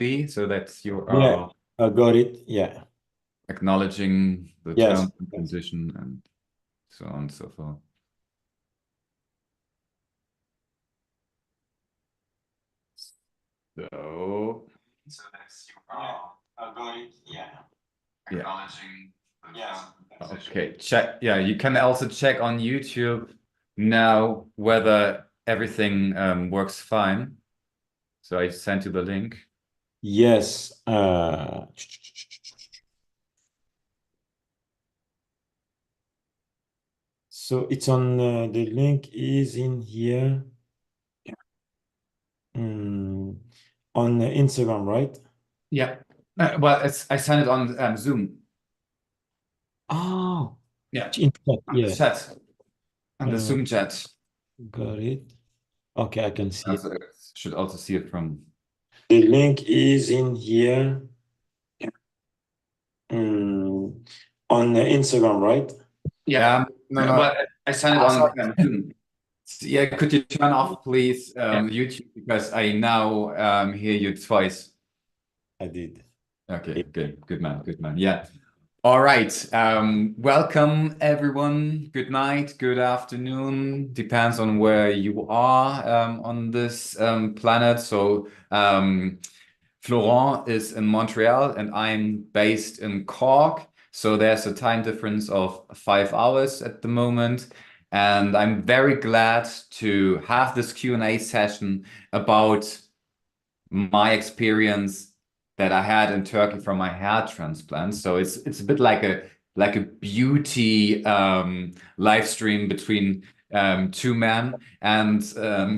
maybe, so that you Yeah, are I got it. Yeah. acknowledging the Yes. terms and condition and so on and so forth. So, so that you are I got it. Yeah. acknowledging the Yes. Okay, check. Yeah, you can also check on YouTube now whether everything works fine. So I sent you the link. Yes. So it's on the link is in here. Mm, on Instagram, right? Yeah. Well, I sent it on Zoom. Oh, Yeah, in chat. on the Yeah. chat, on the Uh, Zoom chat. got it. Okay, I can see it. Also, should also see it from. The link is in here. On Instagram, right? Yeah, no, no. Well, I sent it on Zoom. Yeah, could you turn off, please, YouTube, because I now hear you twice. I did. Okay, good man, good man. Yeah. All right. Welcome, everyone. Good night, good afternoon. Depends on where you are on this planet. So, Florent is in Montreal and I'm based in Cork. So there's a time difference of 5 hours at the moment. And I'm very glad to have this Q&A session about my experience that I had in Turkey from my hair transplant. So it's a bit like a beauty live stream between two men. And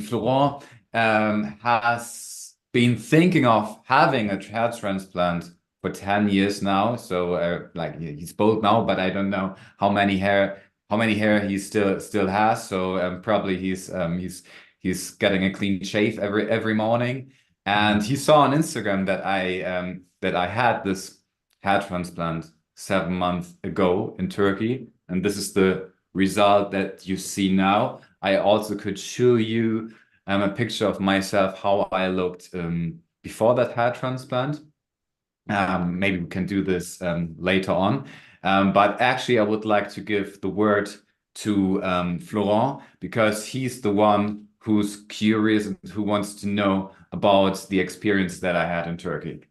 Florent has been thinking of having a hair transplant for 10 years now. So like he's bald now, but I don't know how many hair he still has. So probably he's getting a clean shave every morning. And he saw on Instagram that I had this hair transplant 7 months ago in Turkey, and this is the result that you see now. I also could show you a picture of myself how I looked before that hair transplant. Maybe we can do this later on. But actually, I would like to give the word to Florent because he's the one who's curious and who wants to know about the experience that I had in Turkey.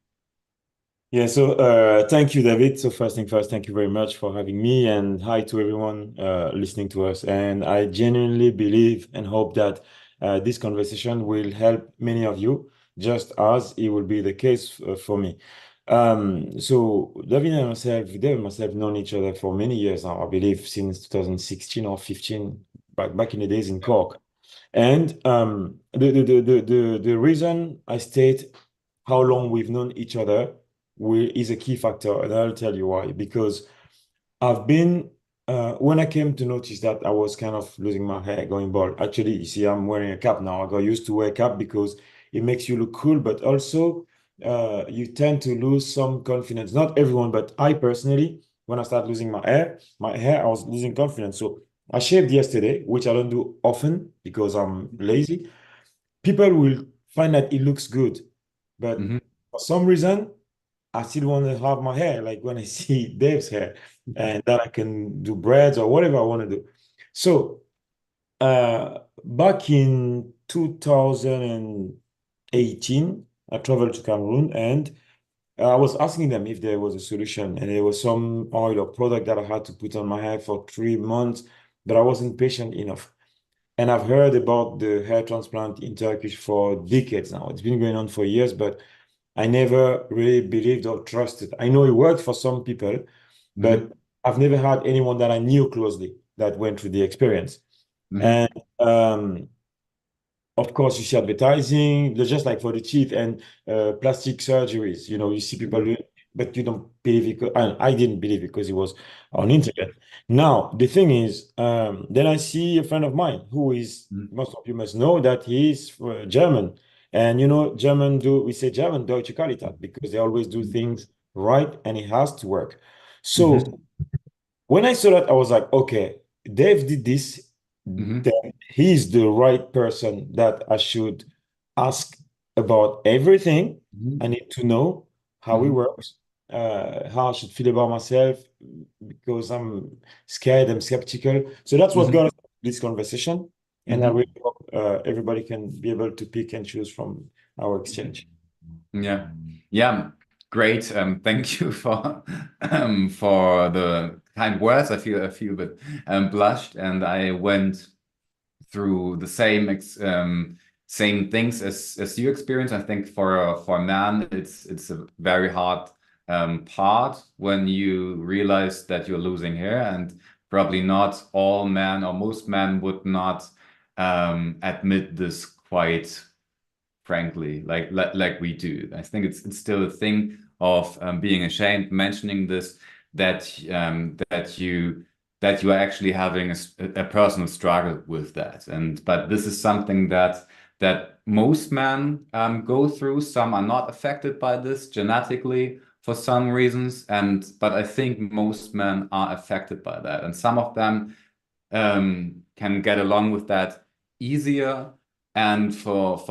Yeah, so thank you, David. So first thing first, thank you very much for having me, and hi to everyone listening to us. And I genuinely believe and hope that this conversation will help many of you, just as it will be the case for me. So David and myself known each other for many years now, I believe since 2016 or 15, back in the days in Cork. And the reason I state how long we've known each other is a key factor, and I'll tell you why. Because I've been when I came to notice that I was kind of losing my hair, going bald. Actually, you see, I'm wearing a cap now. I got used to wear a cap because it makes you look cool, but also you tend to lose some confidence. Not everyone, but I personally, when I start losing my hair, I was losing confidence. So I shaved yesterday, which I don't do often because I'm lazy. People will find that it looks good, but Mhm. for some reason, I still want to have my hair, like when I see Dave's hair, and that I can do braids or whatever I want to do. So, back in 2018, I traveled to Cameroon and I was asking them if there was a solution, and there was some oil or product that I had to put on my hair for 3 months, but I wasn't patient enough. And I've heard about the hair transplant in Turkish for decades now. It's been going on for years, but I never really believed or trusted. I know it worked for some people, but Mhm. I've never had anyone that I knew closely that went through the experience. Mhm. And of course, you see advertising, they're just like for the teeth and plastic surgeries. You see people do it, but you don't believe it. I didn't believe it because it was on internet. Now, the thing is, then I see a friend of mine who is, Mhm. most of you must know that he's German. And German we say German, Deutsche Qualität, because they always do things right and it has to work. So Mhm. when I saw that, I was like, okay, Dave did this, Mhm. then he's the right person that I should ask about everything. Mhm. I need to know how it Mhm. works, how I should feel about myself, because I'm scared, I'm skeptical. So that's what got Mhm. us this conversation. And I really Mhm. hope everybody can be able to pick and choose from our exchange. Yeah, yeah, great. Thank you for the kind words. I feel a bit blushed, and I went through the same things as you experience. I think for a man, it's a very hard part when you realize that you're losing hair, and probably not all men or most men would not admit this quite frankly, like we do. I think it's still a thing of being ashamed, mentioning this that you are actually having a personal struggle with that. And but this is something that most men go through. Some are not affected by this genetically for some reasons, and but I think most men are affected by that, and some of them can get along with that easier, and for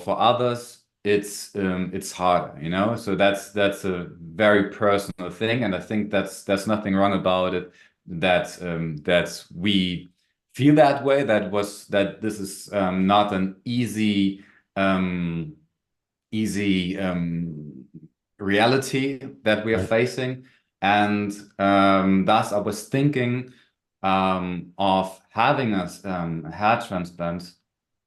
others it's harder, you know. So that's a very personal thing, and I think that's nothing wrong about it. That we feel that way. That this is not an easy reality that we are Right. facing. And thus I was thinking of having a hair transplant,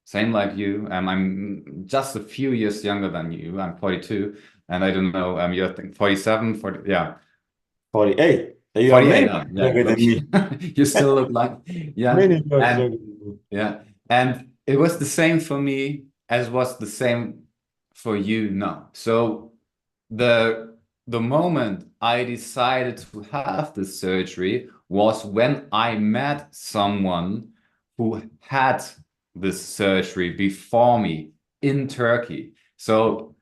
same like you. I'm just a few years younger than you. I'm 42, and I don't know, you're, I think, 47, 40, yeah. 48. You are 48, many yeah, years yeah, younger look, than me. you still look like, yeah. Many years And younger than me. yeah, and it was the same for me as was the same for you now. So the the moment I decided to have the surgery was when I met someone who had this surgery before me in Turkey. So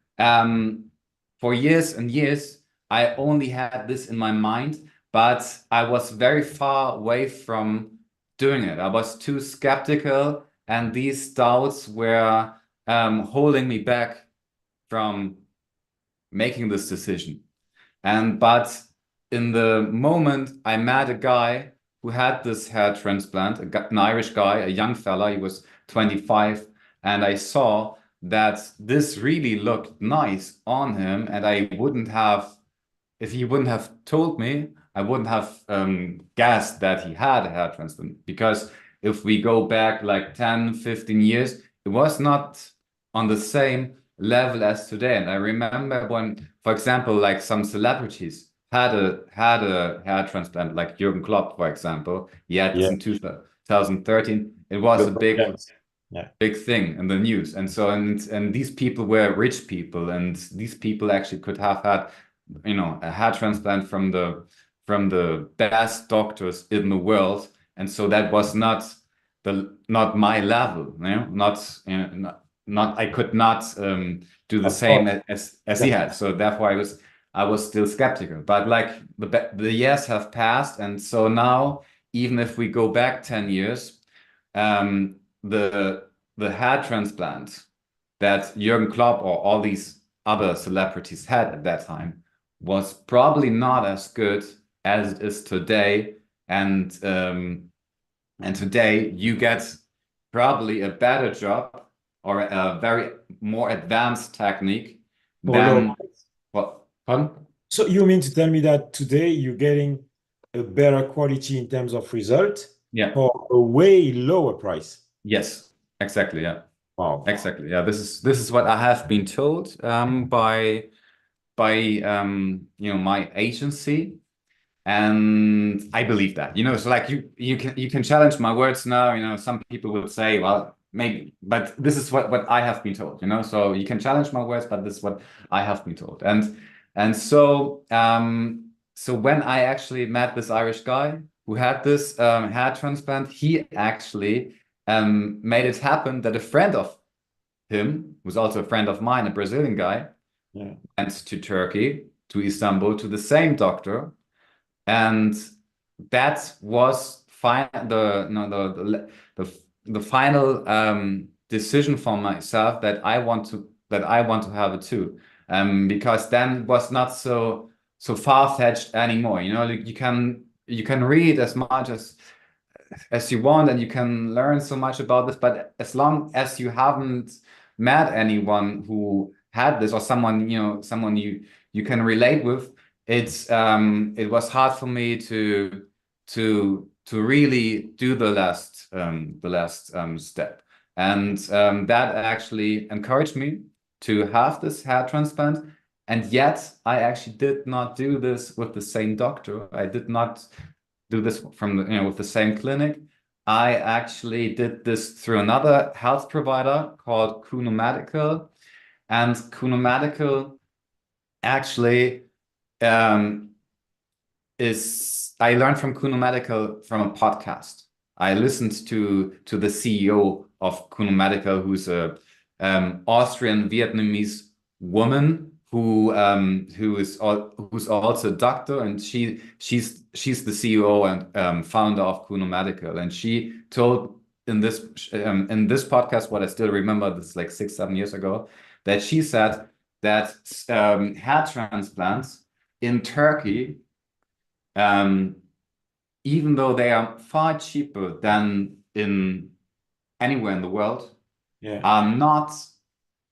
for years and years, I only had this in my mind, but I was very far away from doing it. I was too skeptical, and these doubts were holding me back from making this decision. And but in the moment I met a guy who had this hair transplant, an Irish guy, a young fella, he was 25, and I saw that this really looked nice on him, and I wouldn't have, if he wouldn't have told me, I wouldn't have guessed that he had a hair transplant. Because if we go back like 10, 15 years, it was not on the same level as today. And I remember when, for example, like some celebrities had a hair transplant, like Jürgen Klopp, for example. He had this Yeah. in 2013. It was a LeBron big James. Yeah. big thing in the news. And so and these people were rich people, and these people actually could have had, you know, a hair transplant from the best doctors in the world. And so that was not my level, you know, not I could not do the Of same course. as he Yeah. had. So therefore I was still skeptical. But like the years have passed, and so now, even if we go back 10 years, um, the hair transplant that Jürgen Klopp or all these other celebrities had at that time was probably not as good as it is today. And and today you get probably a better job or a very more advanced technique For low than price. what? Pardon? So you mean to tell me that today you're getting a better quality in terms of result Yeah. for a way lower price? Yes. Exactly. Yeah. Wow. Exactly. Yeah. This is what I have been told by my agency, and I believe that, so like you can challenge my words now. Some people would say, well, maybe, but this is what I have been told. So you can challenge my words, but this is what I have been told. And so when I actually met this Irish guy who had this hair transplant, he actually made it happen that a friend of him, who's also a friend of mine, a Brazilian guy, Yeah. went to Turkey, to Istanbul, to the same doctor, and that was the no, the final decision for myself, that that I want to have it too, because then it was not so far-fetched anymore. You know, like you can read as much as you want, and you can learn so much about this, but as long as you haven't met anyone who had this, or someone, you know, someone you can relate with, it was hard for me to really do the last step. And that actually encouraged me to have this hair transplant. And yet I actually did not do this with the same doctor. I did not do this from the, you know, with the same clinic. I actually did this through another health provider called Kuno Medical. And Kuno Medical actually I learned from Kuno Medical from a podcast. I listened to the CEO of Kuno Medical, who's a Austrian Vietnamese woman who's also a doctor, and she's the CEO and founder of Kuno Medical, and she told in this podcast, what I still remember, this is like 6-7 years ago, that she said that hair transplants in Turkey, even though they are far cheaper than in anywhere in the world, are not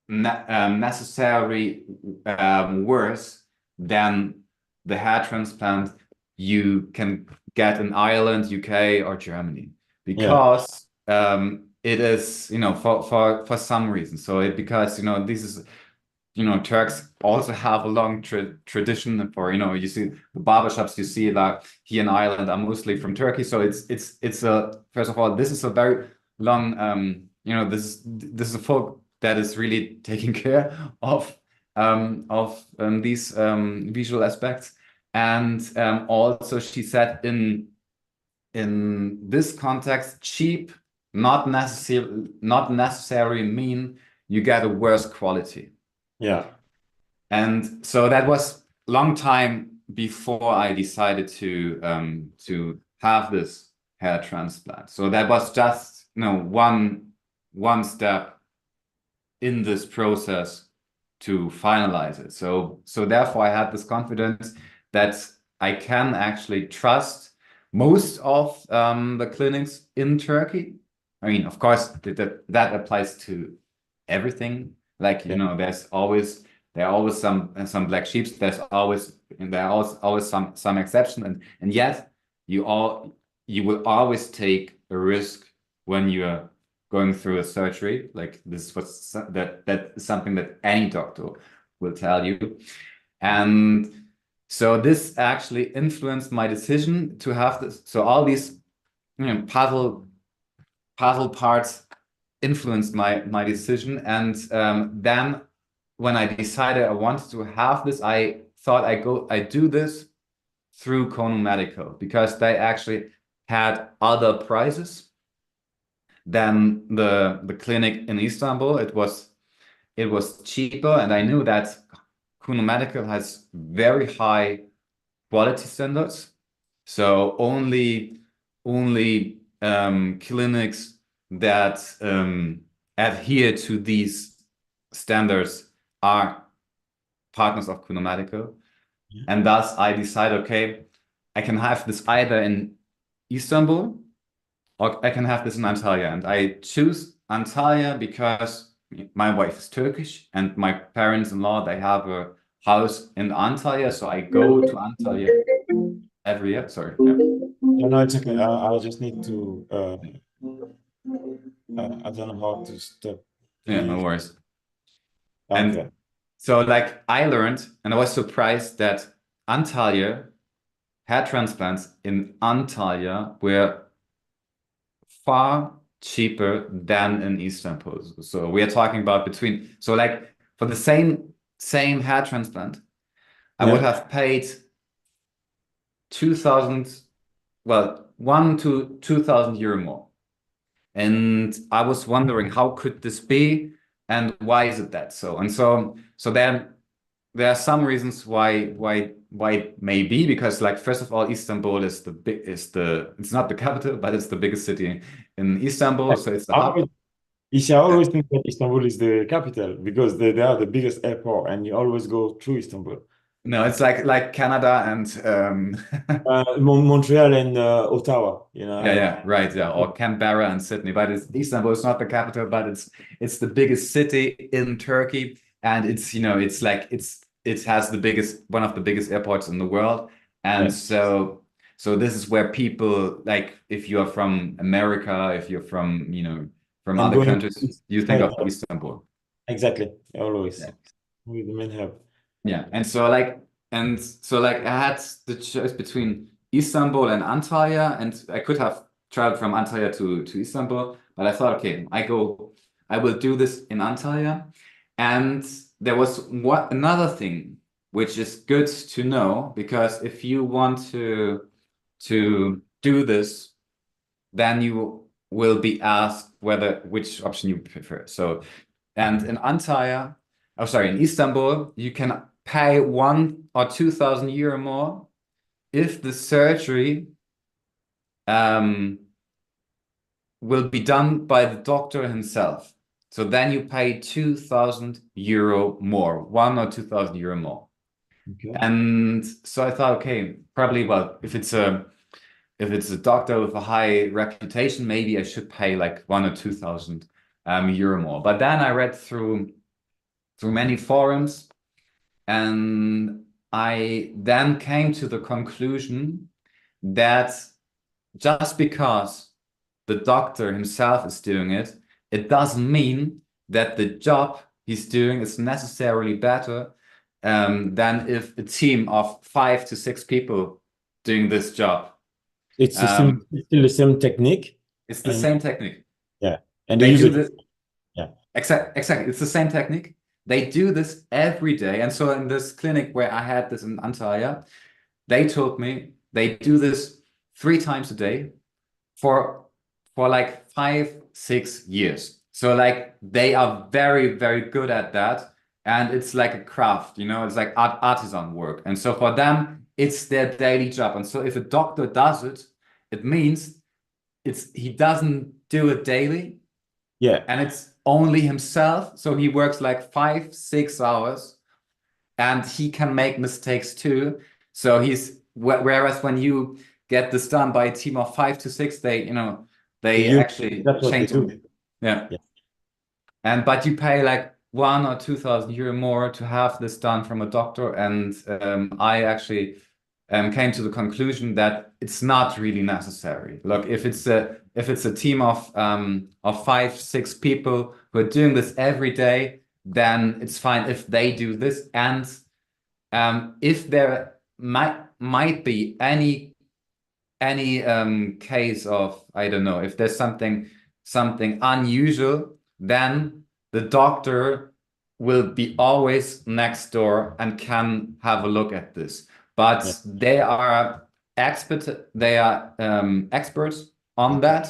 necessarily worse than the hair transplant you can get in Ireland, UK, or Germany, because it is, you know, for some reason. So because, you know, this is, you know, Turks also have a long tradition for, you know, you see the barbershops you see like here in Ireland are mostly from Turkey. So it's a, first of all, this is a very long, you know, this is a folk that is really taking care of these visual aspects. And also she said in this context, cheap not necessarily mean you get a worse quality. Yeah. And so that was a long time before I decided to have this hair transplant. So that was just, you know, one step in this process to finalize it. So therefore I had this confidence that I can actually trust most of the clinics in Turkey. I mean, of course, that applies to everything. Like, you know, there are always some black sheep. There are always some exception, and yet you will always take a risk when you are going through a surgery. Like, this is that is something that any doctor will tell you. And so this actually influenced my decision to have this. So all these, you know, puzzle parts influenced my decision. And then when I decided I wanted to have this, I thought I do this through Kono Medical, because they actually had other prices than the clinic in Istanbul. It was cheaper, and I knew that Kuno Medical has very high quality standards. So only clinics that adhere to these standards are partners of Kuno Medical. And thus I decided, okay, I can have this either in Istanbul or I can have this in Antalya. And I choose Antalya because my wife is Turkish and my parents-in-law, they have a house in Antalya. So I go to Antalya every year. Sorry. Yeah. No, it's okay. I'll just need to, I don't know how to stop. Yeah, no worries. Okay. And so like I learned, and I was surprised that Antalya, hair transplants in Antalya were far cheaper than in Istanbul. So we are talking about so like for the same hair transplant, I would have paid 1 to 2,000 euro more. And I was wondering, how could this be, and why is it that so? And so then there are some reasons why it may be, because like first of all, Istanbul is it's not the capital, but it's the biggest city in Istanbul, so it's the hub. You see, I always think that Istanbul is the capital because they are the biggest airport and you always go through Istanbul. No, it's like Canada and Montreal and Ottawa, yeah, yeah, right, yeah, or Canberra and Sydney. But Istanbul is not the capital, but it's the biggest city in Turkey, and it's like it has the biggest one of the biggest airports in the world, and yeah. so this is where people like if you're from America, if you're from from And other going countries, you think head, of Istanbul. exactly, always. Yeah. With the main hub. Yeah, and so like I had the choice between Istanbul and Antalya, and I could have traveled from Antalya to Istanbul, but I thought, okay, I will do this in Antalya. And there was another thing which is good to know, because if you want to do this, then you will be asked which option you prefer. So, and in Antalya, oh sorry, in Istanbul, you can pay 1 or 2,000 euro more if the surgery um, will be done by the doctor himself. So then you pay 2,000 euro more, 1 or 2,000 euro more. Okay. And so I thought, okay, probably, well, if it's a doctor with a high reputation, maybe I should pay like 1 or 2,000 euro more. But then I read through many forums, and I then came to the conclusion that just because the doctor himself is doing it, it doesn't mean that the job he's doing is necessarily better than if a team of 5 to 6 people doing this job. It's Um, still the same technique. it's the And same technique. yeah. And they They use do it. this Yeah. exactly. It's the same technique. They do this every day. And so in this clinic where I had this in Antalya, they told me they do this 3 times a day for like 5, 6 years. So like they are very, very good at that. And it's like a craft, it's like artisan work. And so for them, it's their daily job. And so if a doctor does it, it means he doesn't do it daily, Yeah. and it's only himself. So he works like 5, 6 hours, and he can make mistakes too. So whereas when you get this done by a team of 5 to 6, They they use actually That's what they change. do. Yeah. Yeah. But you pay like 1 or 2,000 euro more to have this done from a doctor. And I actually came to the conclusion that it's not really necessary. Look, if it's a team of 5, 6 people who are doing this every day, then it's fine if they do this. And if there might be any case of, I don't know, if there's something unusual, then the doctor will be always next door and can have a look at this. But Yeah. they are experts on Okay. that,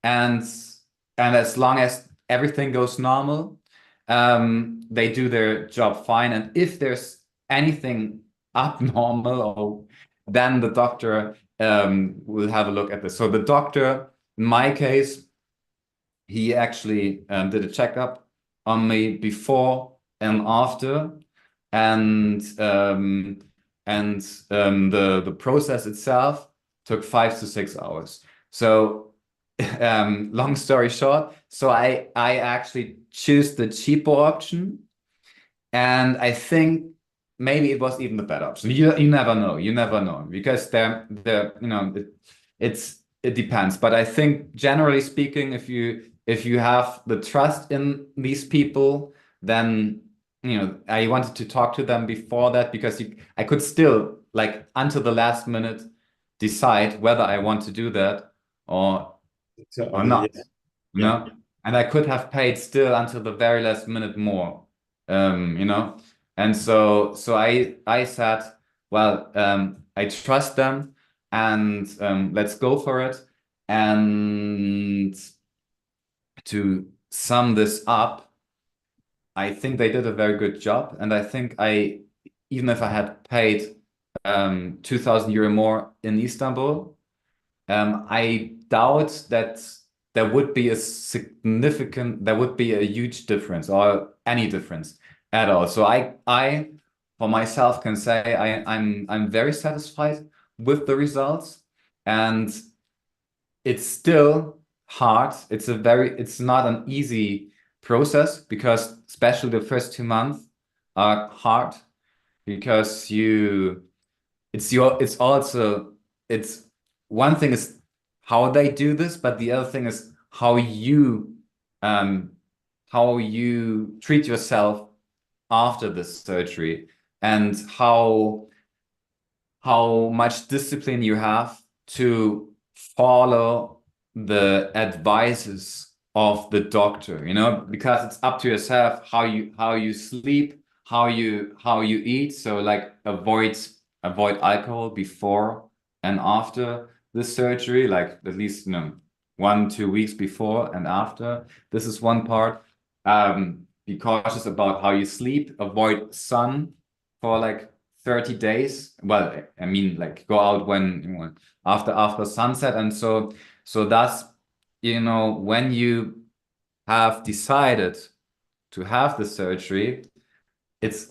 and as long as everything goes normal, they do their job fine. And if there's anything abnormal, then the doctor will have a look at this. So the doctor, in my case, he actually did a checkup on me before and after, and the process itself took 5 to 6 hours. So long story short, so I actually choose the cheaper option, and I think maybe it was even the better option. You never know. You never know, because it depends. But I think generally speaking, if you have the trust in these people, then I wanted to talk to them before that, because I could still, like, until the last minute decide whether I want to do that or So, not. yeah. You Yeah. know, and I could have paid still until the very last minute more. um, you know. And so I said, well, I trust them, and let's go for it. And to sum this up, I think they did a very good job, and I think even if I had paid 2,000 euro more in Istanbul, I doubt that there would be a significant, there would be a huge difference or any difference at all. So I for myself can say I'm very satisfied with the results, and it's still hard. It's not an easy process because especially the first 2 months are hard because it's also it's one thing is how they do this, but the other thing is um how you treat yourself after this surgery, and how much discipline you have to follow the advices of the doctor, because it's up to yourself how you sleep, how you eat. So like avoid alcohol before and after the surgery, like at least 1-2 weeks before and after. This is one part. Be cautious about how you sleep, avoid sun for like 30 days. Well, I mean, like go out when after sunset. And so that's, when you have decided to have the surgery, it's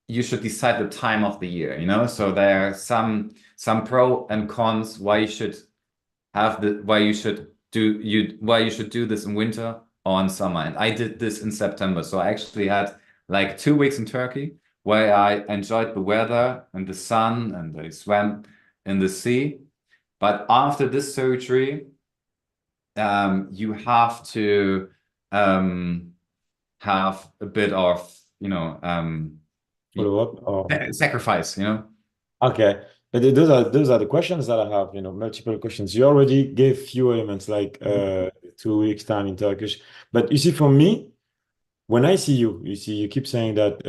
you should decide the time of the year. So there are some pro and cons why you should do this in winter or in summer. And I did this in September. So I actually had like 2 weeks in Turkey where I enjoyed the weather and the sun, and I swam in the sea. But after this surgery, you have to have a bit of, Follow up or sacrifice. okay. But those are the questions that I have, multiple questions. You already gave few elements like 2 weeks time in Turkish. But you see, for me, when I see you, you keep saying that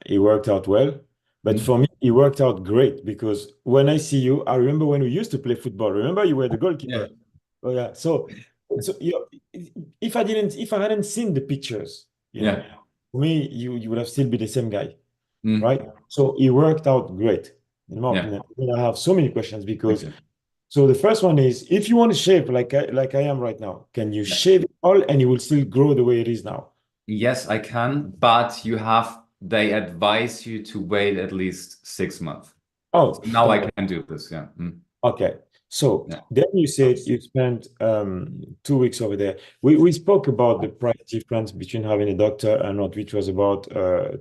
it worked out well. But Mhm. for me, it worked out great because when I see you, I remember when we used to play football. Remember you were the Yeah. goalkeeper. Oh yeah. So if I hadn't seen the pictures, Yeah. for me, you would have still be the same guy, Mm. right? So it worked out great, in my Yeah. opinion. I have so many questions Thank because you. so the first one is if you want to shave like I am right now, can you Yeah. shave it all and it will still grow the way it is now? Yes, I can, but they advise you to wait at least 6 months. Oh, So now I okay. can do this. Yeah. Mm. Okay. So Yeah. then you said you spent 2 weeks over there. We spoke about the price difference between having a doctor and not, which was about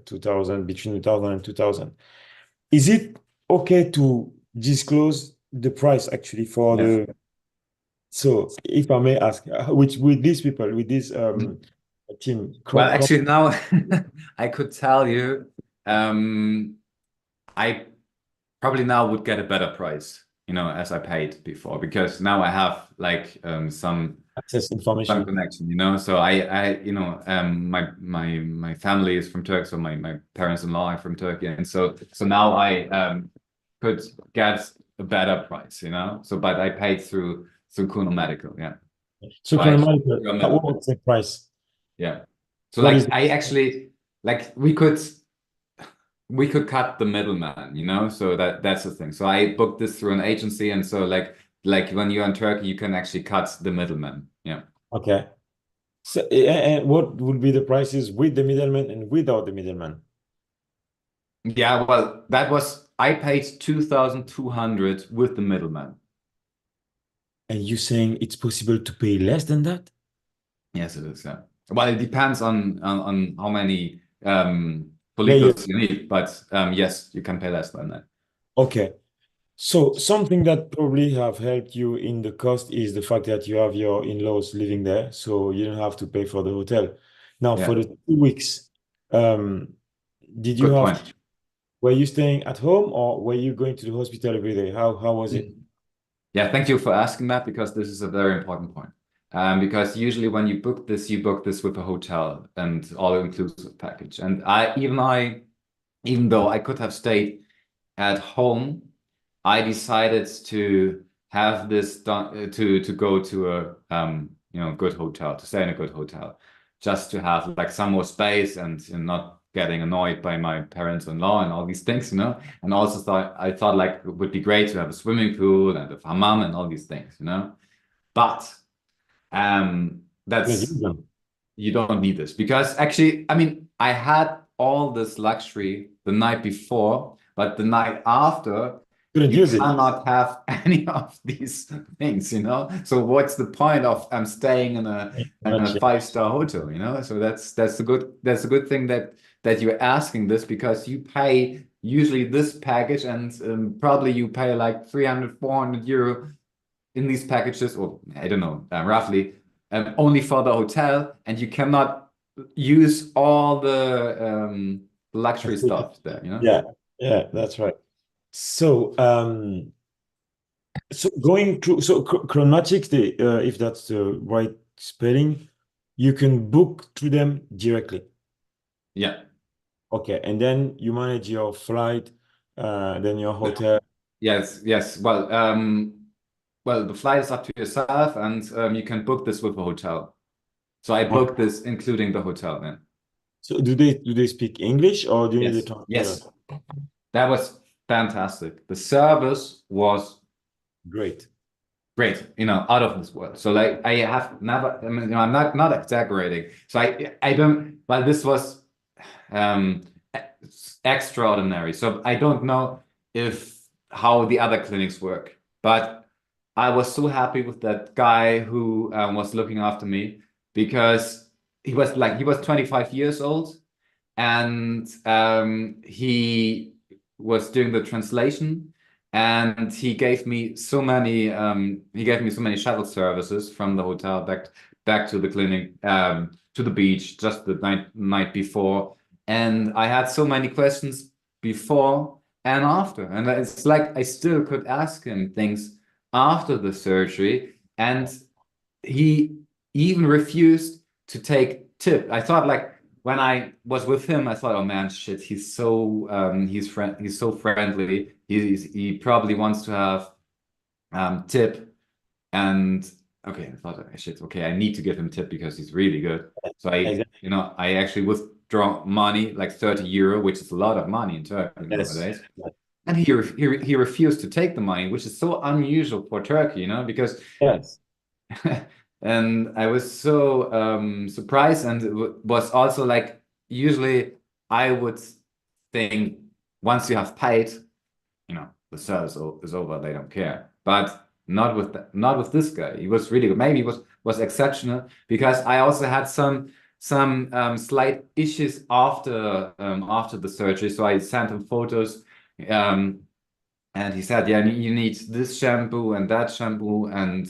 2000, between 2000 and 2000. Is it okay to disclose the price actually for Yes. the, so if I may ask, which with these people, with this Mm. team, Well, actually, now I could tell you, I probably now would get a better price, as I paid before, because now I have like access some information? connection. So my family is from Turkey, so my parents-in-law are from Turkey, and so now I could get a better price. So but I paid through Kuno Medical, yeah. So So I actually chronometer, through a what middleman, was the price? yeah. So What is like the I actually like we could cut the middleman. So that's the thing. So I booked this through an agency, and so like when you're in Turkey, you can actually cut the middleman. Yeah. okay? So, and what would be the prices with the middleman and without the middleman? Yeah, well, I paid 2,200 with the middleman. And you saying it's possible to pay less than that? Yes, it is. Yeah. Well, it depends on how many Yeah, yeah. follicles you need, but yes, you can pay less than that. Okay. So something that probably have helped you in the cost is the fact that you have your in-laws living there, so you don't have to pay for the hotel. Now, for Yeah, the 2 weeks, um, did you good have, point. were you staying at home or were you going to the hospital every day? How was it? Mm. Yeah, thank you for asking that, because this is a very important point. Because usually when you book this with a hotel and all-inclusive package. And even though I could have stayed at home, I decided to have this done, to go to a good hotel, to stay in a good hotel, just to have like some more space, and not getting annoyed by my parents-in-law and all these things. And also I thought like it would be great to have a swimming pool and a hammam and all these things. But Yes, That's you don't need this because actually, I mean, I had all this luxury the night before, but the night after, couldn't you use it. cannot have any of these things, you know? So what's the point of staying in a Much, yeah. five-star hotel, you know? So that's a good thing that you're asking this because you pay usually this package and probably you pay like 300, 400 euro in these packages, or I don't know, roughly, only for the hotel, and you cannot use all the luxury stuff there, you know? Yeah, yeah, that's right. So, so going through, so Chronmatics, if that's the right spelling, you can book through them directly. Yeah. Okay, and then you manage your flight, then your hotel. Yes, yes. Well, the flight is up to yourself, and you can book this with a hotel. So I Okay. booked this including the hotel then. So do they speak English or do you need a Yes, translator? yes. That was fantastic. The service was Great. great, you know, out of this world. So like I have never, I mean, you know, I'm not exaggerating. So I don't, but this was um extraordinary. So I don't know if how the other clinics work, but I was so happy with that guy who was looking after me because he was 25 years old and he was doing the translation and he gave me so many shuttle services from the hotel back to the clinic to the beach just the night before, and I had so many questions before and after, and it's like I still could ask him things after the surgery, and he even refused to take tip. I thought like when I was with him, I thought, oh man, shit, he's so friendly. He probably wants to have tip. And okay, I thought, oh, shit, okay, I need to give him tip because he's really good. So Exactly. I actually withdraw money, like 30 euro, which is a lot of money in Turkey Yes. nowadays. And he refused to take the money, which is so unusual for Turkey, because Yes. and I was so surprised, and it was also like usually I would think once you have paid, the service is over, they don't care. But not with this guy. He was really good. Maybe he was exceptional because I also had some slight issues after the surgery. So I sent him photos. Um, and he said, yeah, you need this shampoo and that shampoo, and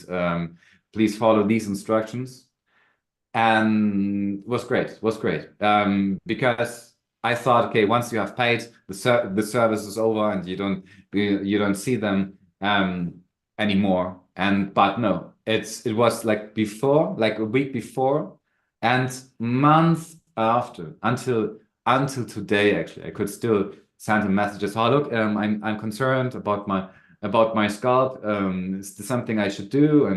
please follow these instructions. And was great. Because I thought, okay, once you have paid, the service is over, and you don't see them anymore. But no, it was like before, like a week before, and month after, until today. Actually, I could still send him messages. Oh, look, I'm concerned about my scalp. Is this something I should do?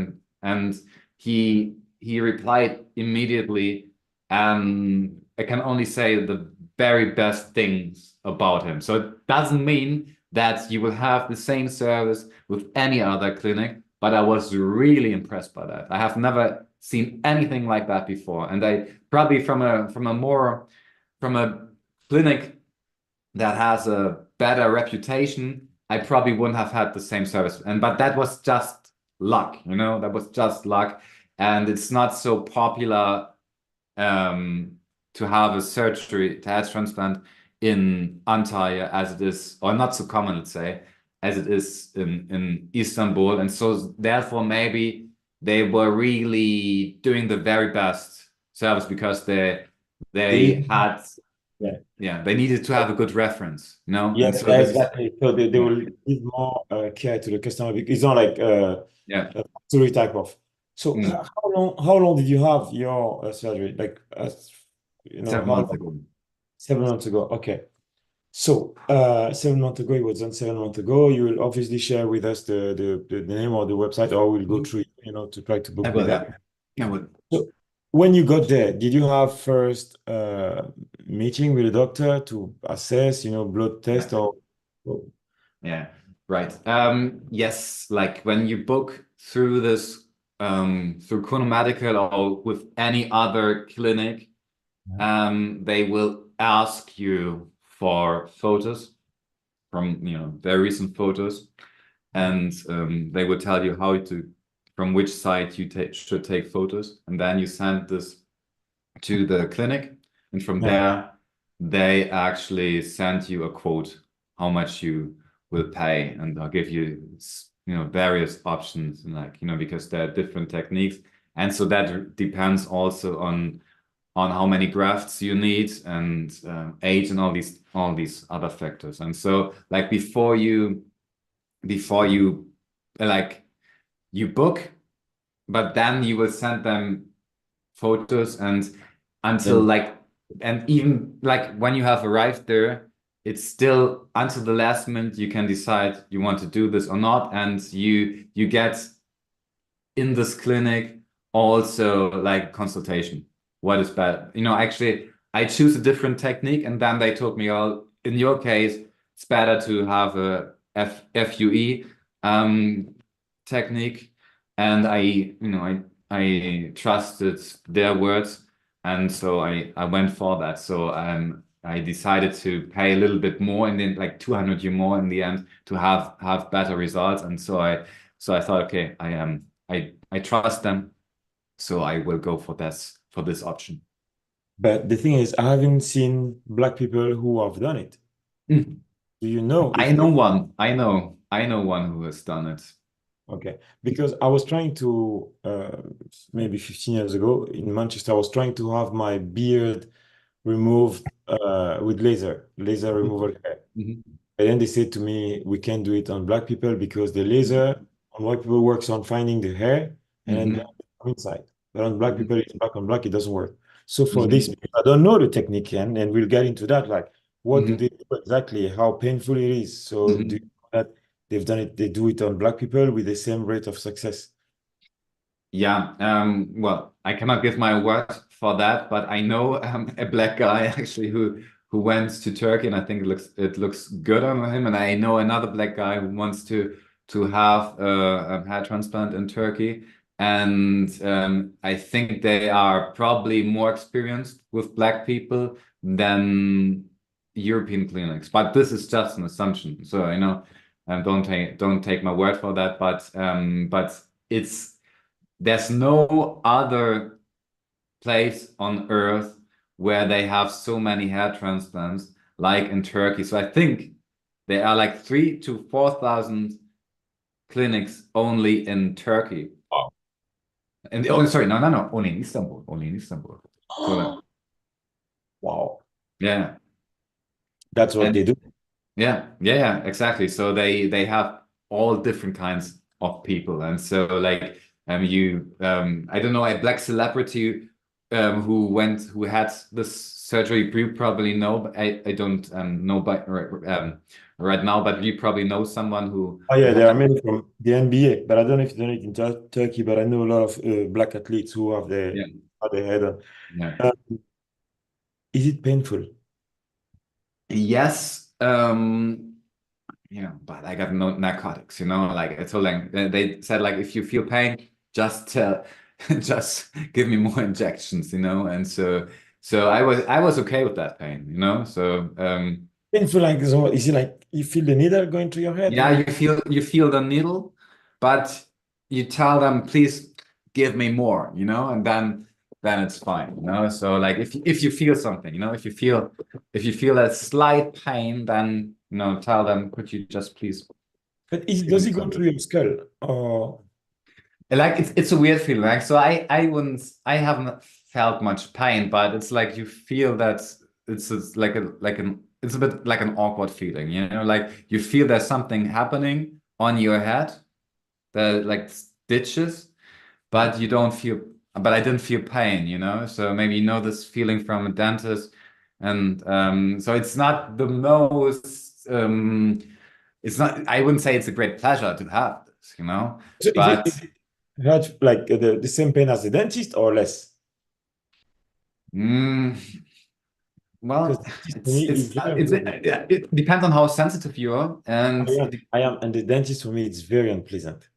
And he replied immediately, and I can only say the very best things about him. So it doesn't mean that you will have the same service with any other clinic, but I was really impressed by that. I have never seen anything like that before, and I probably from a clinic that has a better reputation, I probably wouldn't have had the same service. But that was just luck, that was just luck. And it's not so popular to have a surgery, to have transplant in Antalya as it is, or not so common, let's say, as it is in Istanbul. And so therefore maybe they were really doing the very best service because they They, had, yeah. yeah, they needed to have a good reference, And Yes, so yeah, this is, exactly. So they yeah, will give more care to the customer because it's not like yeah. a factory type of. So Mm. how long did you have your surgery? Like Seven how months long? ago. 7 months ago. Okay. So 7 months ago, it was done 7 months ago. You will obviously share with us the name of the website, or we'll go Mhm. through, to try to I book with will, that. yeah. I will. So when you got there, did you have first meeting with a doctor to assess, blood Yeah. test or Yeah, right. Yes, like when you book through this through Medical or with any other clinic, they will ask you for photos from, their recent photos, and they will tell you from which side you should take photos, and then you send this to the clinic, and from Yeah. there they actually send you a quote how much you will pay, and they'll give you various options, and because there are different techniques, and so that depends also on how many grafts you need, and age, and all these other factors. And so like before you like you book, but then you will send them photos, and until And like, and even like when you have arrived there, it's still until the last minute you can decide you want to do this or not, and you get in this clinic also like consultation. What is bad? Actually, I choose a different technique, and then they told me, oh, in your case, it's better to have a FUE technique, and I trusted their words, and so I went for that. So I decided to pay a little bit more, and then like 200 more in the end to have better results, and so I thought, okay, I trust them, so I will go for this option. but the thing is, I haven't seen black people who have done it. Mm. Do you know I if know one. I know one who has done it. okay, because I was trying to maybe 15 years ago in Manchester, I was trying to have my beard removed with laser removal hair. Mhm. And then they said to me, we can't do it on black people because the laser on white people works on finding the hair and then Mhm. inside. But on black people, Mhm. it's black on black, it doesn't work. So for this, Mhm. because I don't know the technique, and we'll get into that. Like, what do Mhm. they do exactly? How painful it is? So do you Mhm. know that they've done it, they do it on black people with the same rate of success? Yeah, well, I cannot give my word for that, but I know a black guy actually who went to Turkey, and I think it looks good on him. And I know another black guy who wants to have a hair transplant in Turkey, and I think they are probably more experienced with black people than European clinics. But this is just an assumption, so don't take my word for that. But it's there's no other place on earth where they have so many hair transplants like in Turkey. So I think there are like 3 to 4 thousand clinics only in Turkey. Wow. And oh, sorry, no, only in Istanbul, only in Istanbul. So that, Wow. yeah, That's what and they do. yeah, exactly. So they have all different kinds of people, and so like I don't know, a black celebrity who had this surgery, you probably know, but I don't know right now, but you probably know someone Oh who yeah, there are had. many from the NBA, but I don't know if you've done it in Turkey, but I know a lot of black athletes who Yeah, have their head on. yeah. Uh, is it painful? Yes, but I got no narcotics, like I told them, they said like, if you feel pain, just just give me more injections, and so I was okay with that pain, so Painful like so, is it like you feel the needle going through your head? yeah, you feel the needle, but you tell them, please give me more, and then it's fine, so like, if you feel something, if you feel a slight pain, then tell them, could you just please But give does me it go through something. your skull? Or Like, it's a weird feeling. Like, so I haven't felt much pain, but it's like you feel that it's it's a bit like an awkward feeling, like you feel there's something happening on your head, the like stitches, but you don't feel. But I didn't feel pain, So maybe this feeling from a dentist, and so it's not the most. It's not. I wouldn't say it's a great pleasure to have this, so but. is it hurt like the same pain as the dentist or less? Mm, Because well, dentist for me it's is it's very it's unpleasant. it depends on how sensitive you are, and I am, and the dentist for me it's very unpleasant.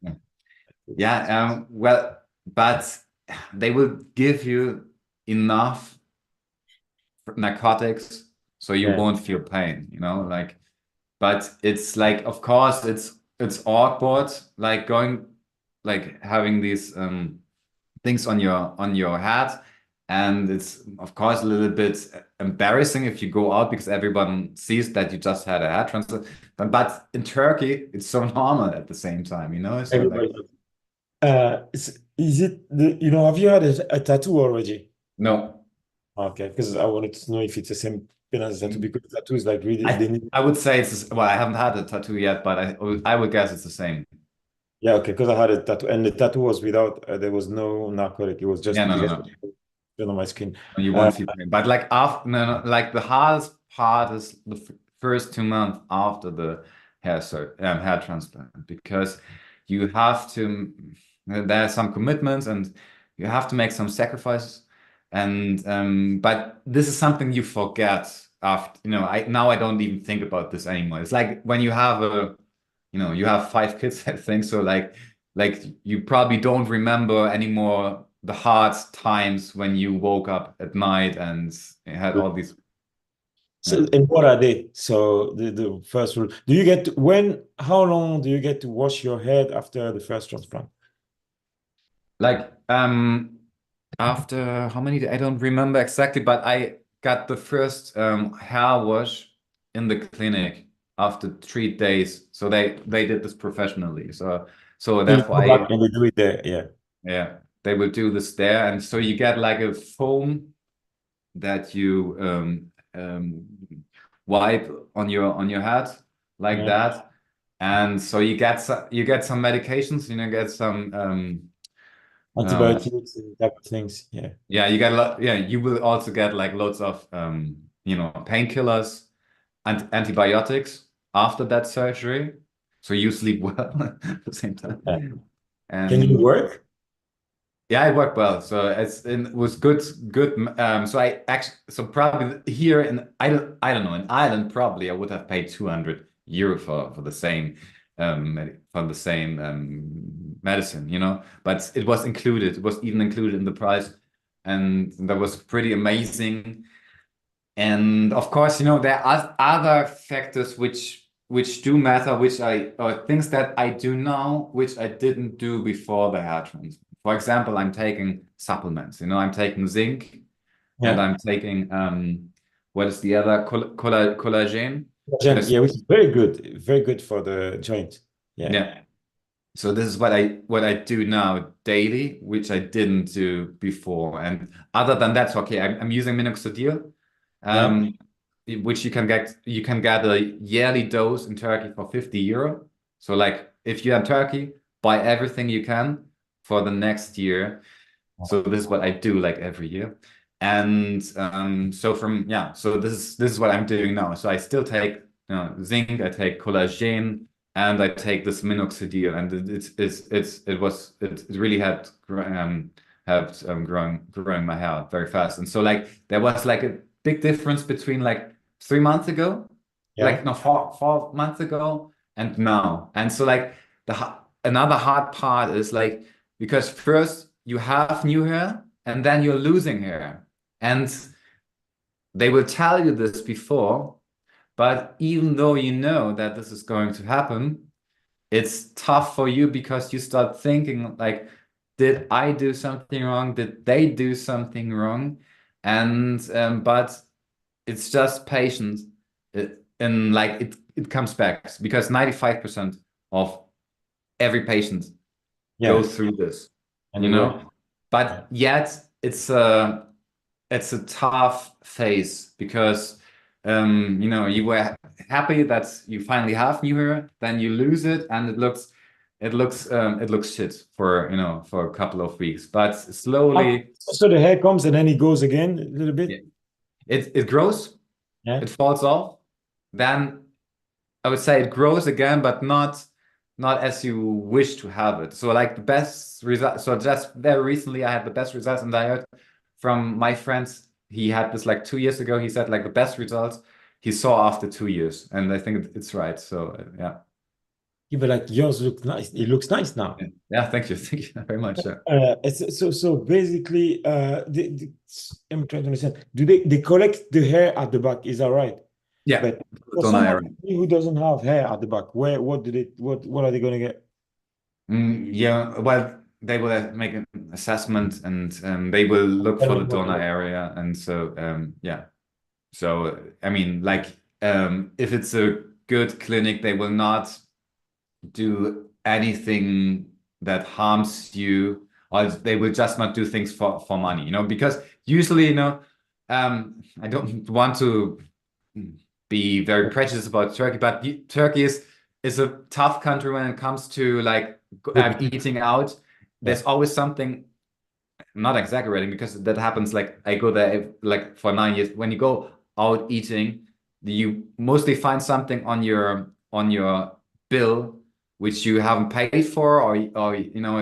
yeah. Well, but they will give you enough narcotics so you Yeah. won't feel pain, like, but it's like, of course, it's awkward, like going, like having these things on your head, and it's of course a little bit embarrassing if you go out because everyone sees that you just had a hair transplant. But in Turkey, it's so normal at the same time, so like, Everybody. Is it have you had a tattoo already? no. Okay, because I wanted to know if it's the same thing as a tattoo because tattoo is like really I they need. I would say well, I haven't had a tattoo yet, but I would guess it's the same. Yeah, okay, because I had a tattoo and the tattoo was without there was no narcotic. It was Yeah, just no, no, direct no. on my skin. You Uh, won't feel pain. But like after, no, no, like the hardest part is the first 2 months after the hair transplant, because you have to. There are some commitments and you have to make some sacrifices, and but this is something you forget after. I don't even think about this anymore. It's like when you have you have 5 kids, I think so. Like you probably don't remember anymore the hard times when you woke up at night and had all these. so, Yeah. and what are they? So the first rule. Do you get to, how long do you get to wash your head after the first transplant? Like after how many I don't remember exactly, but I got the first hair wash in the clinic after 3 days. So they did this professionally. So So you therefore go I back and they do it there. Yeah. yeah, they will do this there. And so you get like a foam that you wipe on your head like Yeah. that, and so you get some medications, get some uh, Antibiotics and type of things. Yeah. yeah, you get a lot, yeah, you will also get like loads of painkillers and antibiotics after that surgery, so you sleep well at the same Yeah. time. Can you And work? yeah, it worked well. So it was good, good. So I actually, so probably here in, I don't know, in Ireland, probably I would have paid 200 euro for the same, medicine, but it was included. It was even included in the price, and that was pretty amazing. And of course, there are other factors which do matter, or things that I do now, which I didn't do before the hair transplant. For example, I'm taking supplements. I'm taking zinc, and Yeah. I'm taking what is the other collagen? Collagen, Yes, yeah, which is very good. Very good for the joint. Yeah. yeah. So this is what I do now daily, which I didn't do before. And other than that, so, okay, I'm using minoxidil, Yeah. um, which you can get a yearly dose in Turkey for 50 euro. So like if you're in Turkey, buy everything you can for the next year. So this is what I do like every year. And so this is what I'm doing now. So I still take zinc, I take collagen, and I take this minoxidil, and it really helped growing my hair very fast. And so like there was like a big difference between like 3 months ago, like Yeah. no 4 months ago, and now. And so like another hard part is like, because first you have new hair and then you're losing hair. And they will tell you this before, but even though you know that this is going to happen, it's tough for you because you start thinking like, did I do something wrong? Did they do something wrong? And but it's just patience. And like it comes back because 95% of every patient go Yeah. through this, And you it works. know. Yeah. But yet it's a tough phase because you were happy that you finally have new hair, then you lose it, and it looks shit for a couple of weeks. But slowly, So the hair comes and then it goes again a little yeah, bit. it grows, Yeah. it falls off, then I would say it grows again, but not as you wish to have it. So like the best result. So just very recently, I had the best results, and I heard from my friends he had this like 2 years ago. He said like the best results he saw after 2 years, and I think it's right. So yeah. Yeah, but like yours looks nice. It looks nice now. Yeah, yeah, thank you. Thank you very much. Yeah. So basically, I'm trying to understand. Do they collect the hair at the back? Is that right? Yeah, But for donor someone area. like me who doesn't have hair at the back, what are they going to get? Yeah, well, they will make an assessment and they will look Tell for me the what donor area. And so, yeah. So, I mean, like, if it's a good clinic, they will not do anything that harms you, or they will just not do things for money, because usually, I don't want to be very prejudiced about Turkey, but Turkey is a tough country when it comes to like reputation. eating out. Yeah. There's always something, not exaggerating because that happens. Like I go there like for 9 years. When you go out eating, you mostly find something on your bill which you haven't paid for, or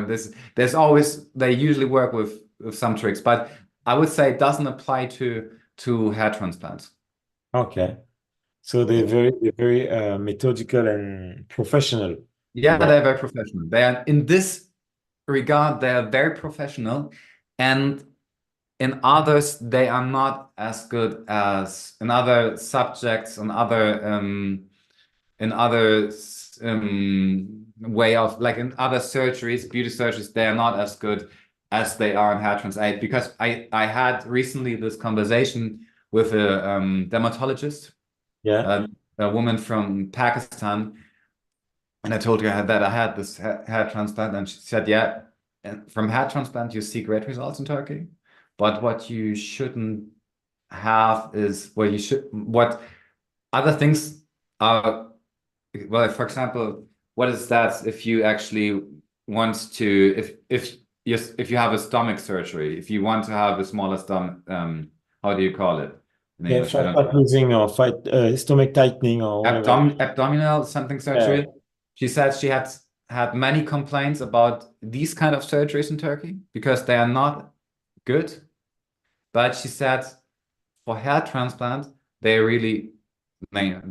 this there's always they usually work with some tricks, but I would say it doesn't apply to hair transplants. Okay. So they're very methodical and professional Yeah, about. they're very professional. They are in this regard, they are very professional, and in others they are not as good as in other subjects, in other way of like in other surgeries, beauty surgeries, they are not as good as they are in hair transplant. Because I had recently this conversation with a dermatologist, Yeah. a, a woman from Pakistan, and I told her that I had this hair transplant, and she said, "Yeah, and from hair transplant you see great results in Turkey, but what you shouldn't have is what other things are. Well, for example, what is that if you actually want to if you have a stomach surgery, if you want to have a smaller stomach, how do you call it in Yeah, English? I don't fat losing or fight stomach tightening or whatever. abdominal something Yeah. surgery. She said she had many complaints about these kind of surgeries in Turkey because they are not good. But she said for hair transplant, they really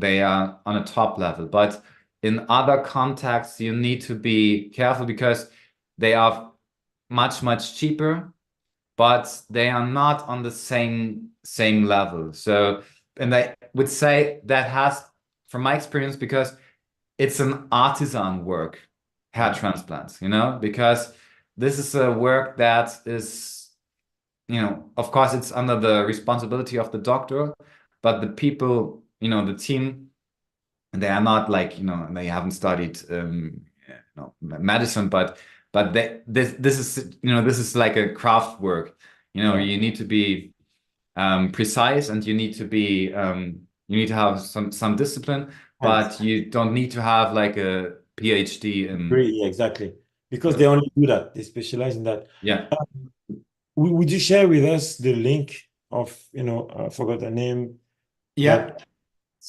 they are on a top level. But in other contexts, you need to be careful because they are much, much cheaper, but they are not on the same level. So, and I would say that has, from my experience, because it's an artisan work, hair transplants, because this is a work that is, of course, it's under the responsibility of the doctor, but the people, the team, they are not like, they haven't studied, medicine, but this is, this is like a craft work. Yeah. You need to be precise, and you need to have some discipline, Hence, but you don't need to have like a PhD in. agree, yeah, exactly. Because they So only do that. They specialize in that. yeah, Would you share with us the link of, I forgot the name, yeah. but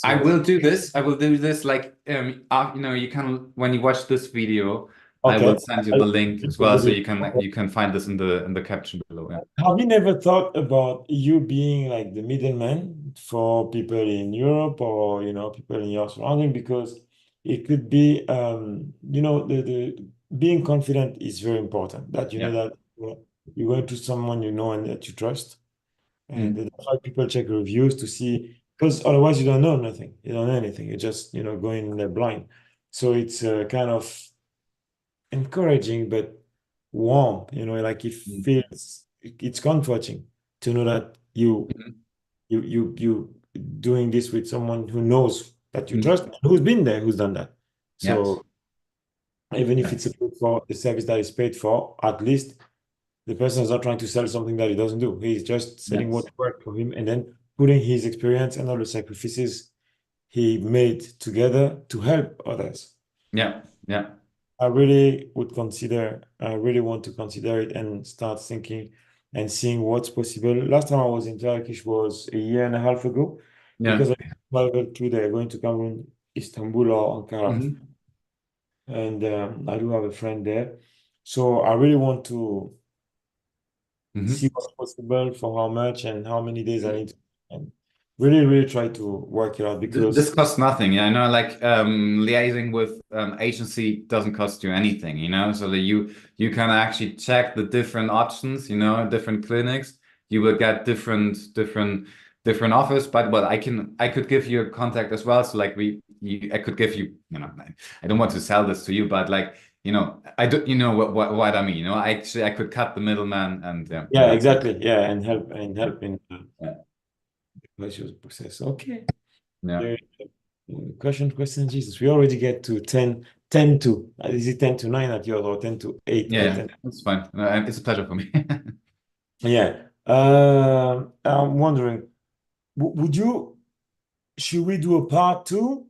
I so will do this. I will do this like you can, when you watch this video, I okay. will send you the link as well, so you can find this in the caption below. Yeah. Have you never thought about you being like the middleman for people in Europe or people in your surrounding? Because it could be the being confident is very important. That you know Yeah. that you're going to someone you know and that you trust. And Mm. that's why people check reviews to see, because otherwise you don't know nothing. You don't know anything. You're just, going in there blind. So it's kind of encouraging, but warm, like it Mm. feels, it's comforting to know that Mhm. you doing this with someone who knows that you Mm. trust, who's been there, who's done that. Yes. So even if it's Yes. a paid for the service that is paid for, at least the person is not trying to sell something that he doesn't do. He's just selling what Yes. worked for him and then putting his experience and all the sacrifices he made together to help others. Yeah. Yeah. I really want to consider it and start thinking and seeing what's possible. Last time I was in Turkish was a year and a half ago Yeah. because I traveled to there, going to Cameroon, Istanbul or Ankara. Hmm. And I do have a friend there. So I really want to see Hmm. what's possible for how much and how many days I need to spend. really, really try to work it out This because costs nothing. Yeah, I know, like liaising with agency doesn't cost you anything, so that you can actually check the different options, different clinics. You will get different offers, but well, I could give you a contact as well. So like I could give you, I don't want to sell this to you, but like, I do, what I mean, I could cut the middleman and yeah, yeah, that's it. exactly. Yeah, and help in Yeah. the pleasure process. Okay. Yeah. There- question, Jesus. We already get to 10 to, is it 10 to 9 at yours or 10 to 8 Yeah, at yeah, 10? that's fine. It's a pleasure for me. Yeah. I'm wondering, would you, should we do a part two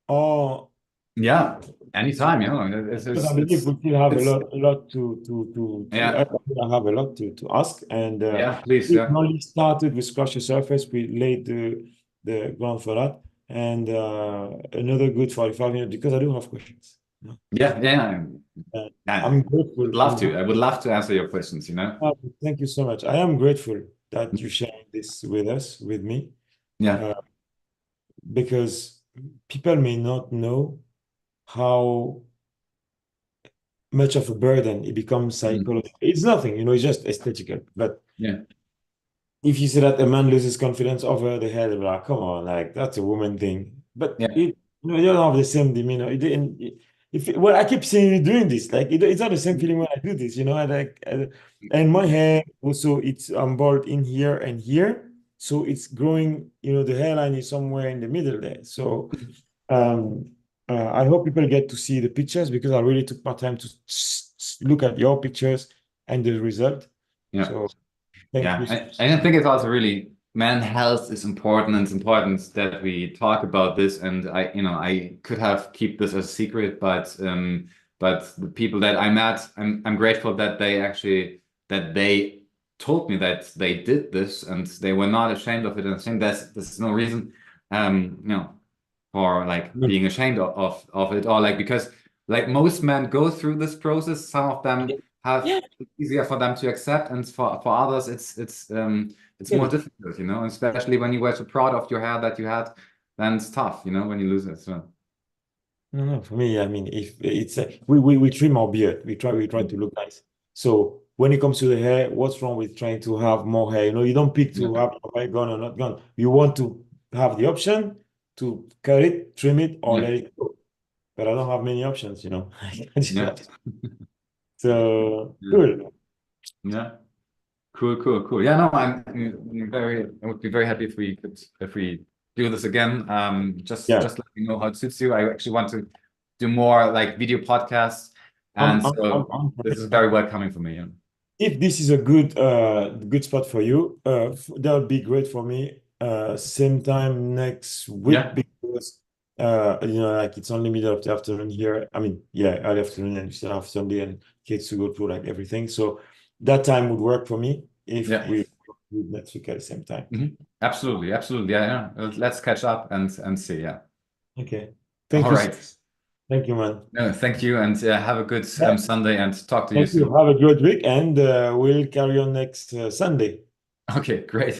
or Yeah, anytime, It's because I it's believe it's we still have a it's lot to yeah, I have a lot to ask, and yeah, please, we yeah. only started with Scratch the Surface. We laid the ground for that, and another good 45 minutes because I do have questions. Yeah, yeah. Uh, Yeah. I'm Would grateful. love to. I would love to answer your questions. Thank you so much. I am grateful that you sharing this with us, with me, Yeah. uh, because people may not know how much of a burden it becomes Mhm. psychological. It's nothing, it's just aesthetical. But Yeah. if you say that a man loses confidence over the head, like, come on, like that's a woman thing. But Yeah. you don't have the same demeanor. Well, I keep seeing you doing this. Like it's not the same feeling when I do this. And my hair also it's bald in here and here, so it's growing. The hairline is somewhere in the middle there. So um, I hope people get to see the pictures because I really took my time to look at your pictures and the result. Yeah. So thank Yeah. you. And I think it's also really man health is important, and it's important that we talk about this. And I could have keep this a secret, but the people that I met, I'm grateful that they told me that they did this and they were not ashamed of it. And I think there's no reason, for like being ashamed of it, or like, because like most men go through this process. Some of them have Yeah, it's easier for them to accept, and for others it's get more it. difficult, especially when you were so proud of your hair that you had. Then it's tough, when you lose it. So No, no, for me, I mean, if it's we trim our beard, we try to look nice. So when it comes to the hair, what's wrong with trying to have more hair? You don't pick yeah, to have your hair gone or not gone. You want to have the option to cut it, trim it, or yeah, let it go. But I don't have many options. I just yeah, want it. So yeah, cool. yeah. Cool, cool, cool. Yeah, no, I would be very happy if we do this again. Yeah. Just let me know how it suits you. I actually want to do more like video podcasts, I'm, and I'm, I'm, so I'm, this is I'm very welcoming for me. Yeah. If this is a good spot for you, that would be great for me. Same time next week Yeah, because like it's only middle of the afternoon here. I mean, yeah, early afternoon, and you still have Sunday and kids to go through like everything. So that time would work for me if yeah. we do next week at the same time. Absolutely, absolutely. Yeah, yeah. Let's catch up and see. Yeah. Okay. Thank All you. right. Thank you, man. No, thank you, and have a good Yeah. Sunday, and talk to you Thank you. soon. Have a good week, and we'll carry on next Sunday. Okay, great.